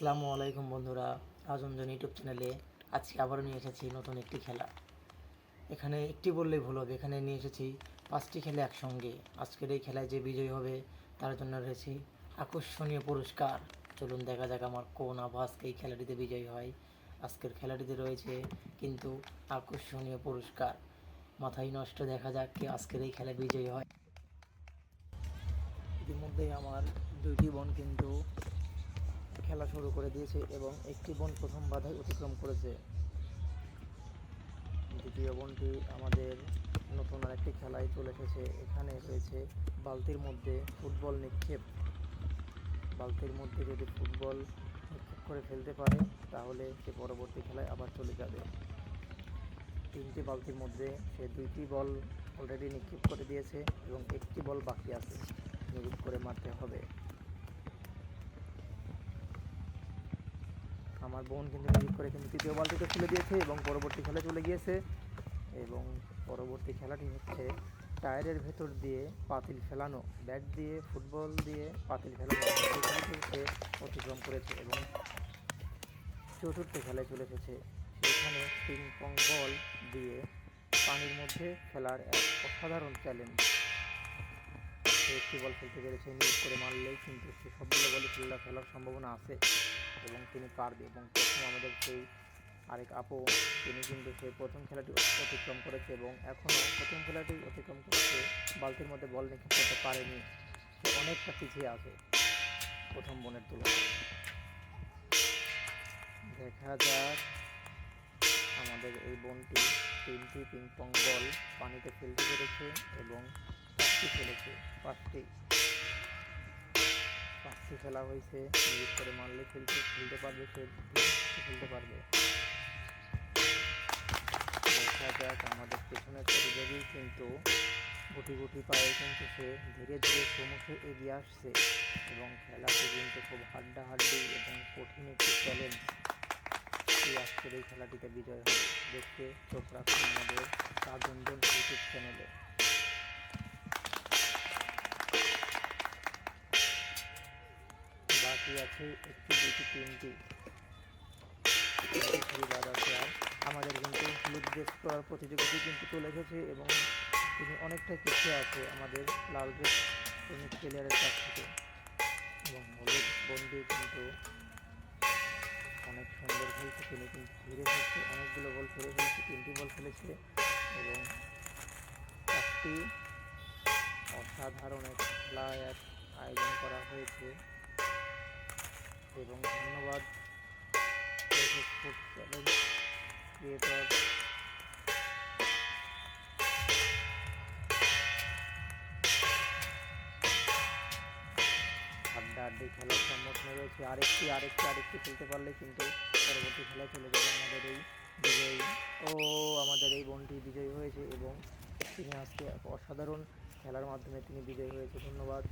আসসালামু আলাইকুম বন্ধুরা, রাজনজন ইউটিউব চ্যানেলে আজকে আবারও নিয়ে এসেছি নতুন একটি খেলা। এখানে একটি বললেই ভুল হবে, এখানে নিয়ে এসেছি 5টি খেলা একসঙ্গে। আজকের এই খেলায় যে বিজয়ী হবে তার জন্য রয়েছে আকর্ষণীয় পুরস্কার। চলুন দেখা যাক আমার কোন আভা আজকে এই খেলাটিতে বিজয়ী হয়। আজকের খেলাটিতে রয়েছে কিন্তু আকর্ষণীয় পুরস্কার। মাথায় নষ্ট, দেখা যাক কে আজকের এই খেলায় বিজয়ী হয়। ইতিমধ্যেই আমার দুইটি বোন কিন্তু খেলা শুরু করে দিয়েছে এবং একটি বোন প্রথম বাধাই অতিক্রম করেছে। দ্বিতীয় বোনটি আমাদের নতুন আরেকটি খেলায় চলে এসেছে। এখানে রয়েছে বালতির মধ্যে ফুটবল নিক্ষেপ। বালতির মধ্যে যদি ফুটবল নিক্ষেপ করে ফেলতে পারে তাহলে সে পরবর্তী খেলায় আবার চলে যাবে। 3টি বালতির মধ্যে সে 2টি বল অলরেডি নিক্ষেপ করে দিয়েছে এবং একটি বল বাকি আছে, নিক্ষেপ করে মারতে হবে। আমার বোন কিন্তু নিক্ষেপ করে কিন্তু তৃতীয় বালতিতে ফেলে দিয়েছে এবং পরবর্তী খেলায় চলে গিয়েছে। এবং পরবর্তী খেলাটি হচ্ছে টায়ারের ভেতর দিয়ে পাতিল ফেলানো। ব্যাট দিয়ে ফুটবল দিয়ে পাতিল ফেলানো, সে অতিক্রম করেছে এবং চতুর্থ খেলায় চলে এসেছে। সেখানে পিং পং বল দিয়ে পানির মধ্যে ফেলার এক অসাধারণ চ্যালেঞ্জ। সে একটি বল ফেলতে পেরেছে, নিউজ করে মারলেই কিন্তু সে সবগুলো বলে ফেলার সম্ভাবনা আছে এবং তিনি পারবে। এবং প্রথম আমাদের সেই আরেক আপু, তিনি কিন্তু সেই প্রথম খেলাটি অতিক্রম করেছে এবং এখনও প্রথম খেলাটি অতিক্রম করেছে, বালতির মধ্যে বল নিক্ষেপ করতে পারেনি। সে অনেকটা পিছিয়ে আছে প্রথম বোনের তুলনায়। দেখা যাক আমাদের এই বোনটি 3টি পিং পং বল পানিতে ফেলতে পেরেছে এবং 4টি ফেলেছে। 5টি ফেলা হয়েছে, নিজ করে মারলে ফেলতে পারবে, সে ফেলতে পারবে। দেখা যাক আমাদের পেছনের প্রতিযোগী কিন্তু গুটি গুটি পায়ে কিন্তু সে ধীরে ধীরে সম্মুখে এগিয়ে আসছে এবং খেলাটি কিন্তু খুব হাড্ডাহাড্ডি এবং কঠিন একটি চ্যালেঞ্জ। আজকের এই খেলাটিতে বিজয় হবে। দেখতে চোখ রাখুন আমাদের রাজনজন ইউটিউব চ্যানেলে। বাকি আছে 1টি 2টি 3টি বাদ আছে। আর আমাদের কিন্তু হলুদ ড্রেস পরার প্রতিযোগিতা কিন্তু চলে এসেছে এবং তিনি অনেকটাই পিছিয়ে আছে আমাদের লাল ড্রেস প্লেয়ারের কাছ থেকে। এবং হলুদ বন্দি কিন্তু অনেক সুন্দর খেলছে, তিনি কিন্তু ধীরে খেলছে, অনেকগুলো বল ফেলে ফেলছে, 3টি বল ফেলেছে এবং 4টি অসাধারণ এক খেলা আয়োজন করা হয়েছে। এবং ধন্যবাদ ফুড চ্যালেঞ্জ ক্রিয়েটর। হাড্ডাহাড্ডি খেলার সম্মুখীন রয়েছে। আরেকটি খেলতে পারলে কিন্তু পরবর্তী খেলায় চলে যাবে আমাদের এই বিজয়ী। আমাদের এই বোনটি বিজয়ী হয়েছে এবং তিনি আজকে অসাধারণ খেলার মাধ্যমে তিনি বিজয়ী হয়েছে। ধন্যবাদ।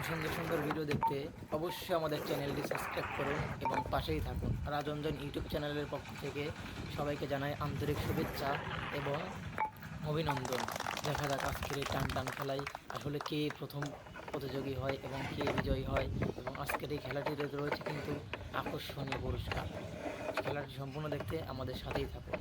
সুন্দর সুন্দর ভিডিও দেখতে অবশ্যই আমাদের চ্যানেলটি সাবস্ক্রাইব করুন এবং পাশেই থাকুন। রাজঞ্জন ইউটিউব চ্যানেলের পক্ষ থেকে সবাইকে জানাই আন্তরিক শুভেচ্ছা এবং অভিনন্দন। দেখা যাক আজকের এই টান টান খেলায় আসলে কে প্রথম প্রতিযোগী হয় এবং কে বিজয়ী হয়। এবং আজকের এই খেলাটিতে রয়েছে কিন্তু আকর্ষণীয় পুরস্কার। খেলাটি সম্পূর্ণ দেখতে আমাদের সাথেই থাকুন।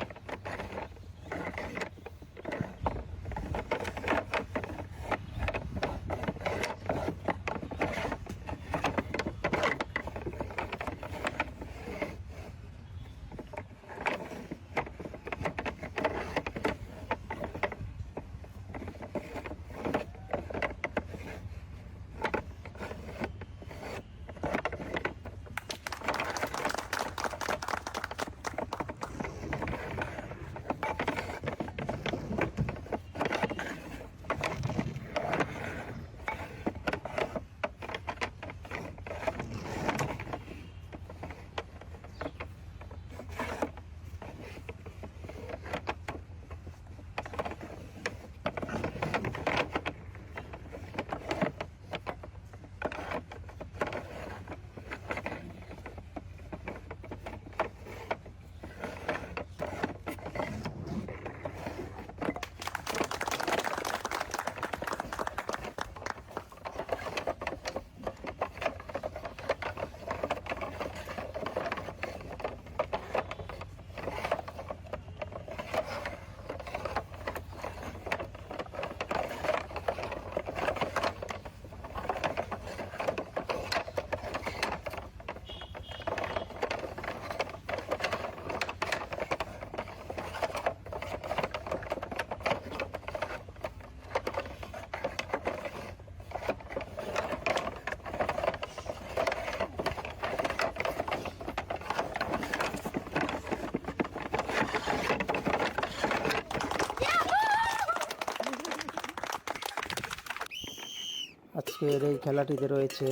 আজকের এই খেলাটিতে রয়েছে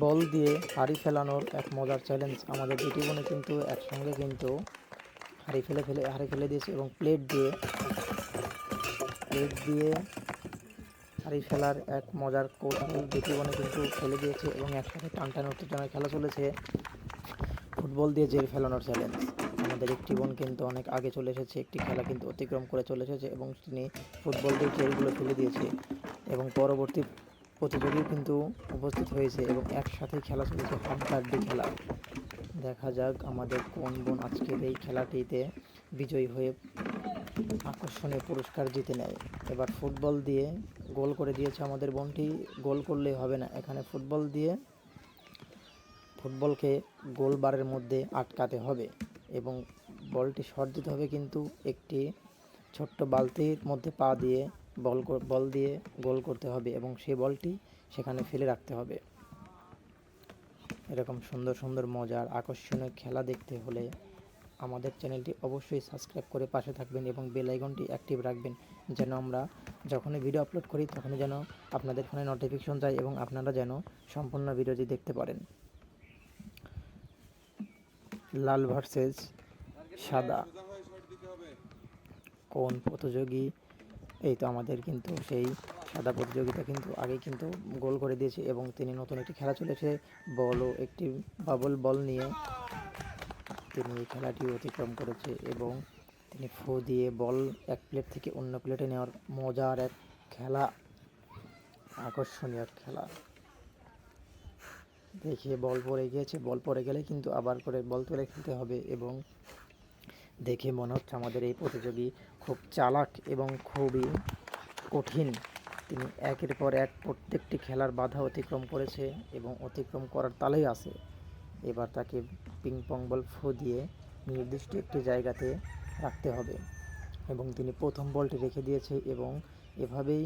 বল দিয়ে হাড়ি ফেলানোর এক মজার চ্যালেঞ্জ। আমাদের দুটি বোনে কিন্তু একসঙ্গে কিন্তু হাড়ি ফেলে দিয়েছে এবং প্লেট দিয়ে হাড়ি ফেলার এক মজার কৌশল দুটি বোনে কিন্তু ফেলে দিয়েছে এবং একসাথে টান উত্তেজনায় খেলা চলেছে ফুটবল দিয়ে জেল ফেলানোর চ্যালেঞ্জ। আমাদের একটি বোন কিন্তু অনেক আগে চলে এসেছে, একটি খেলা কিন্তু অতিক্রম করে চলে এসেছে এবং তিনি ফুটবল দিয়ে জেলগুলো ফেলে দিয়েছে এবং পরবর্তী প্রতিযোগী কিন্তু উপস্থিত হয়েছে এবং একসাথে খেলা চলেছে হাড্ডাহাড্ডি খেলা। দেখা যাক আমাদের কোন বোন আজকের এই খেলাটিতে বিজয়ী হয়ে আকর্ষণীয় পুরস্কার জিতে নেয়। এবার ফুটবল দিয়ে গোল করে দিয়েছে আমাদের বোনটি। গোল করলেই হবে না, এখানে ফুটবলকে গোল বারের মধ্যে আটকাতে হবে এবং বলটি শট দিতে হবে, কিন্তু একটি ছোট্ট বালতির মধ্যে পা দিয়ে বল দিয়ে গোল করতে হবে এবং সেই বলটি সেখানে ফেলে রাখতে হবে। এরকম সুন্দর সুন্দর মজার আকর্ষণীয় খেলা দেখতে হলে আমাদের চ্যানেলটি অবশ্যই সাবস্ক্রাইব করে পাশে থাকবেন এবং বেল আইকনটি অ্যাক্টিভ রাখবেন, যেন আমরা যখনই ভিডিও আপলোড করি তখনই যেন আপনাদের ফোনে নোটিফিকেশন যায় এবং আপনারা যেন সম্পূর্ণ ভিডিওটি দেখতে পারেন। লাল ভার্সেস সাদা, কোন প্রতিযোগী? এই তো আমাদের কিন্তু সেই সাদা প্রতিযোগিতা কিন্তু আগে কিন্তু গোল করে দিয়েছে এবং তিনি নতুন একটি খেলা চলেছে একটি বাবল বল নিয়ে তিনি এই খেলাটি অতিক্রম করেছে এবং তিনি ফু দিয়ে বল এক প্লেট থেকে অন্য প্লেটে নেওয়ার মজার এক খেলা, আকর্ষণীয় খেলা। দেখে বল পড়ে গিয়েছে, বল পড়ে গেলে কিন্তু আবার করে বল তুলে খেলতে হবে এবং দেখে মনে হচ্ছে আমাদের এই প্রতিযোগী খুব চালাক এবং খুবই কঠিন। তিনি একের পর এক প্রত্যেকটি খেলার বাধা অতিক্রম করেছে এবং অতিক্রম করার তালেই আছে। এবার তাকে পিং পং বল ফু দিয়ে নির্দিষ্ট একটি জায়গাতে রাখতে হবে এবং তিনি প্রথম বলটি রেখে দিয়েছে এবং এভাবে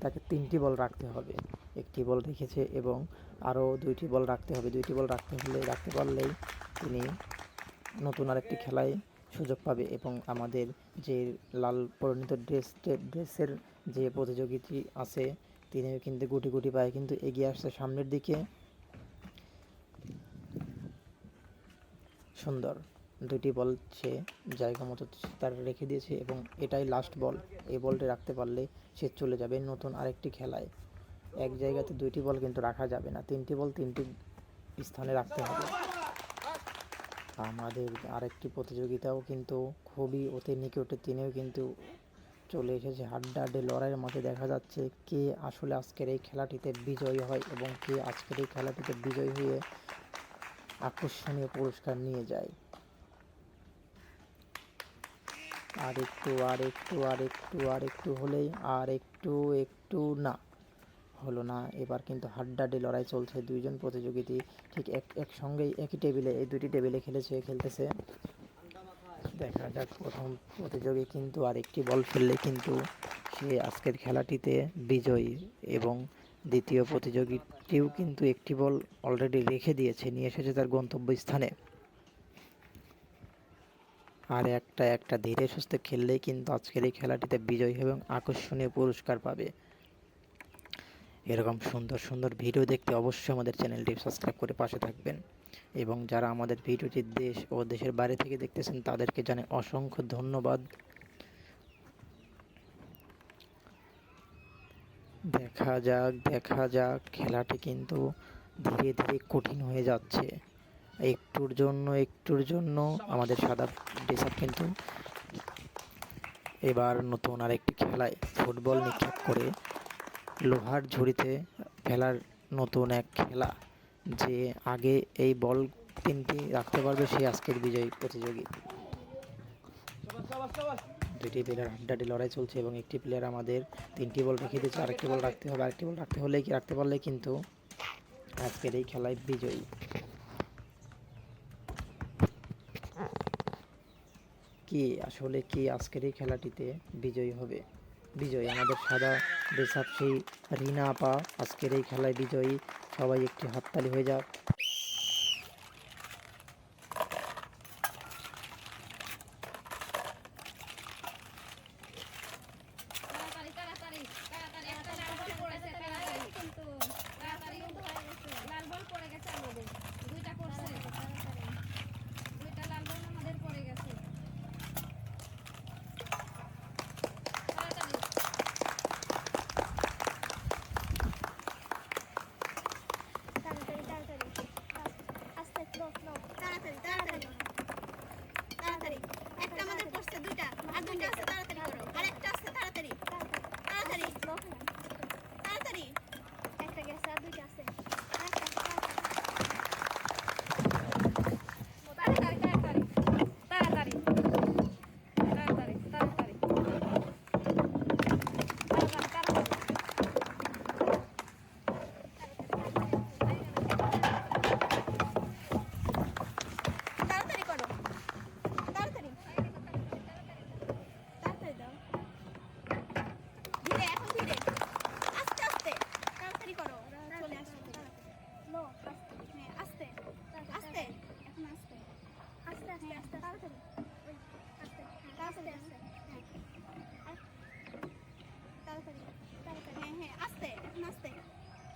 তাকে 3টি বল রাখতে হবে। একটি বল রেখেছে এবং আরও 2টি বল রাখতে হবে। 2টি বল রাখতে পারলেই তিনি নতুন আরেকটি খেলায় সুযোগ পাবে এবং আমাদের যে লাল পরিণত ড্রেসের যে প্রতিযোগিতা আছে তিনিও কিন্তু গুটি পায়ে কিন্তু এগিয়ে আসছে সামনের দিকে। সুন্দর। দুটি বল সে জায়গা মতো তার রেখে দিয়েছে এবং এটাই লাস্ট বল। এই বলটি রাখতে পারলে সে চলে যাবে নতুন আরেকটি খেলায়। এক জায়গাতে দুইটি বল কিন্তু রাখা যাবে না, 3টি বল 3টি স্থানে রাখতে হবে। আমাদের আরেকটি প্রতিযোগিতাও কিন্তু খুবই অতি নিকটে, তিনিও কিন্তু চলে এসেছে। হাড্ডাহাড্ডি লড়াইয়ের মধ্যে দেখা যাচ্ছে কে আসলে আজকের এই খেলাটিতে বিজয়ী হয় এবং কে আজকের এই খেলাটিতে বিজয়ী হয়ে আকর্ষণীয় পুরস্কার নিয়ে যায়। আর একটু হলেই একটু না হলো না। এবার কিন্তু হাড্ডাহাড্ডি লড়াই চলছে, দুইজন প্রতিযোগিতা ঠিক একসঙ্গেই একই টেবিলে, এই দুটি টেবিলে খেলতেছে। দেখা যাক, প্রথম প্রতিযোগী কিন্তু আরেকটি বল ফেললে কিন্তু সে আজকের খেলাটিতে বিজয়ী এবং দ্বিতীয় প্রতিযোগীটিও কিন্তু একটি বল অলরেডি রেখে দিয়েছে, নিয়ে এসেছে তার গন্তব্যস্থানে। আর একটা ধীরে সুস্থে খেললেই কিন্তু আজকের এই খেলাটিতে বিজয়ী এবং আকর্ষণীয় পুরস্কার পাবে। এরকম সুন্দর সুন্দর ভিডিও দেখতে অবশ্যই আমাদের চ্যানেলটি সাবস্ক্রাইব করে পাশে থাকবেন এবং যারা আমাদের ভিডিওটি দেশ ও দেশের বাইরে থেকে দেখতেছেন তাদেরকে জানাই অসংখ্য ধন্যবাদ। দেখা যাক খেলাটি কিন্তু ধীরে ধীরে কঠিন হয়ে যাচ্ছে। একটুর জন্য আমাদের সাদা ড্রেসআপ কিন্তু এবার নতুন আরেকটি খেলায় ফুটবল নিক্ষেপ করে লোহার ঝুড়িতে ফেলার নতুন এক খেলা। যে আগে এই বল 3টি রাখতে পারবে সে আজকের বিজয়ী প্রতিযোগী। দুইটি প্লেয়ার হাড্ডাহাড্ডি লড়াই চলছে এবং একটি প্লেয়ার আমাদের 3টি বল রেখে দিয়েছে, আরেকটি বল রাখতে হবে। আরেকটি বল রাখতে পারলে কিন্তু আজকের এই খেলায় বিজয়ী। কি আজকের এই খেলাটিতে বিজয়ী হবে? বিজয়ী আমাদের সাদা ড্রেসআপ সেই রিনা আপা আজকের এই খেলায় বিজয়ী। সবাই একটি হাততালি হয়ে যাক। তাড়াতাড়ি একটা আমাদের পড়ছে, দুইটা আর দুইটা আছে, তাড়াতাড়ি করো। আরেকটা আছে, তাড়াতাড়ি তাড়াতাড়ি তাড়াতাড়ি। একটা গেছে আর দুইটা আছে।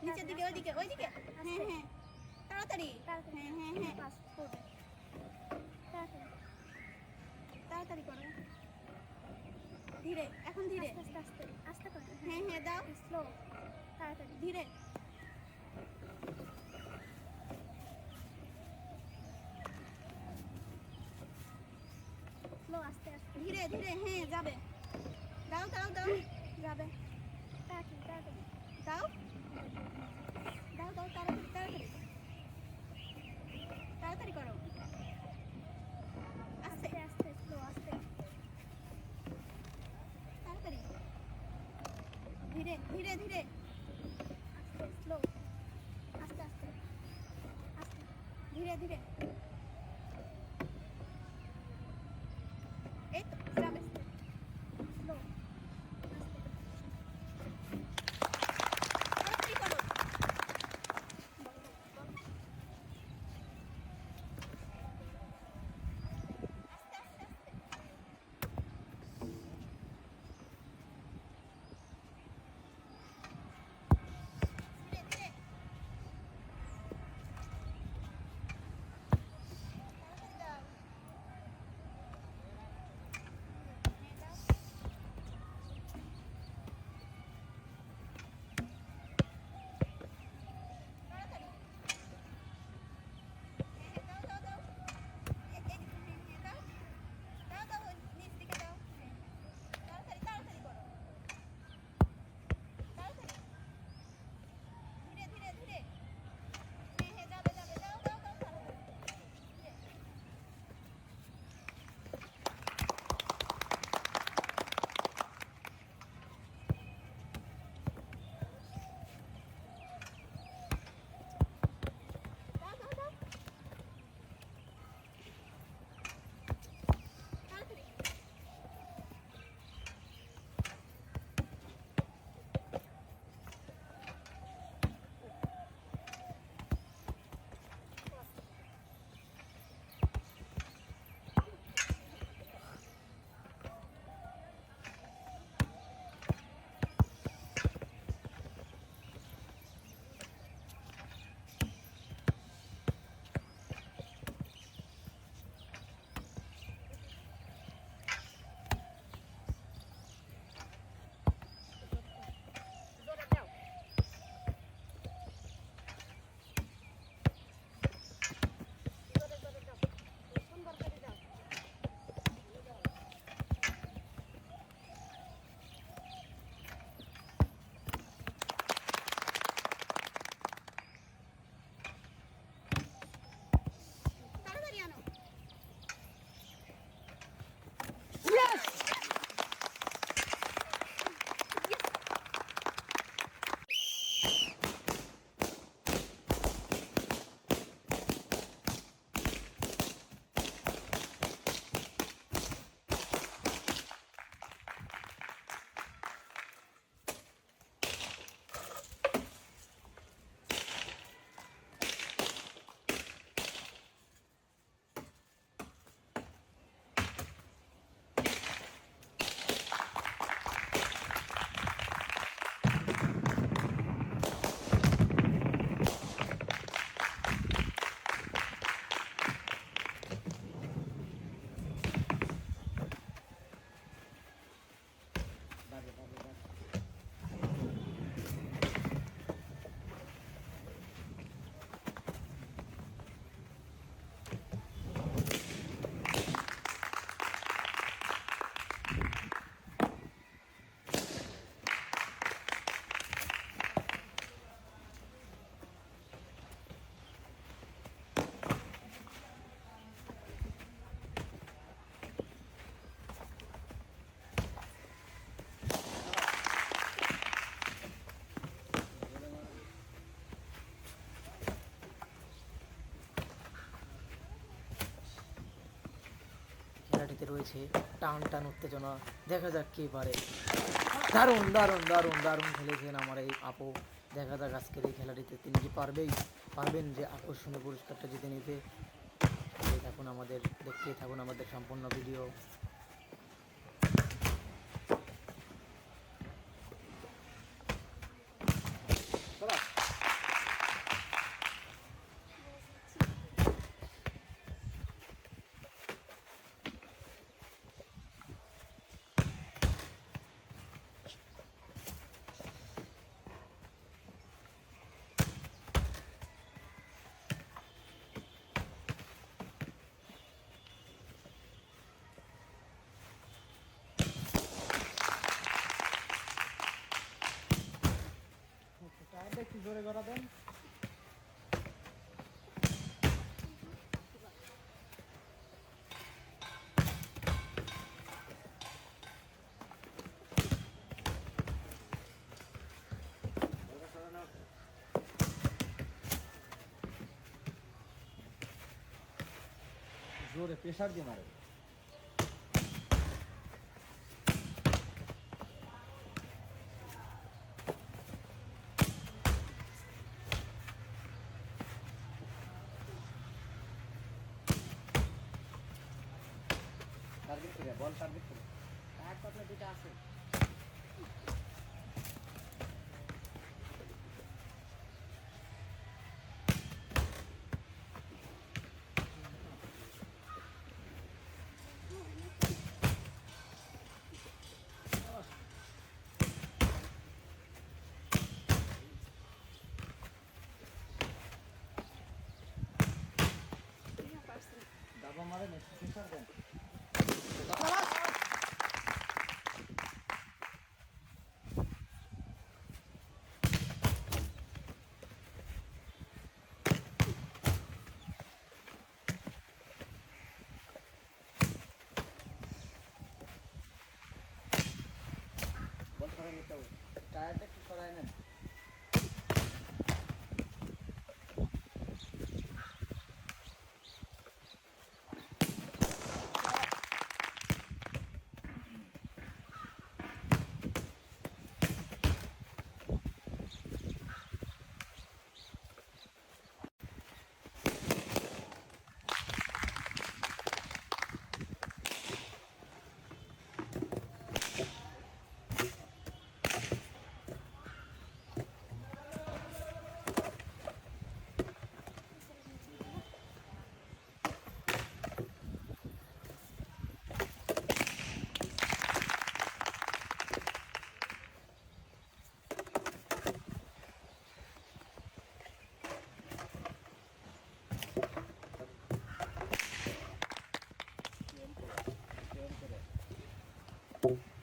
নিচের দিকে, ওইদিকে ওইদিকে। হ্যাঁ হ্যাঁ তাড়াতাড়ি। হ্যাঁ হ্যাঁ হ্যাঁ তাড়াতাড়ি করো। ধীরে, এখন ধীরে, আস্তে আস্তে আস্তে করো। হ্যাঁ হ্যাঁ দাও, স্লো, তাড়াতাড়ি ধীরে। স্লো, আস্তে আস্তে ধীরে ধীরে। হ্যাঁ যাবে, দাও দাও দাও, যাবে। তাড়াতাড়ি তাড়াতাড়ি দাও দাও দাও, তাড়াতাড়ি তাড়াতাড়ি তাড়াতাড়ি করো। আস্তে আস্তে, স্লো, আস্তে তাড়াতাড়ি, ধীরে ধীরে ধীরে, আস্তে, স্লো, আস্তে আস্তে আস্তে, ধীরে ধীরে। এই তো যাবে, স্লো, আস্তে, তাড়াতাড়ি করো। খেলাটিতে রয়েছে টান টান উত্তেজনা। দেখা যাক কে পারে। দারুণ দারুণ দারুণ দারুণ খেলেছেন আমার এই আপু। দেখা যাক আজকের এই খেলাটিতে তিনি কি পারবেন যে আকর্ষণীয় পুরস্কারটা জিতে নিতে। দেখতেই থাকুন আমাদের সম্পূর্ণ ভিডিও। একটু জোরে করা দেন। জোরে প্রেসার দিয়ে মারে। টার্গেট করে বল, টার্গেট করে এক কথা দুটো আছে। দাবা মারে না, প্রেসার দেন। বল সরাই নিতে হবে, টায়ারটা একটু সরাই নেন। Thank you.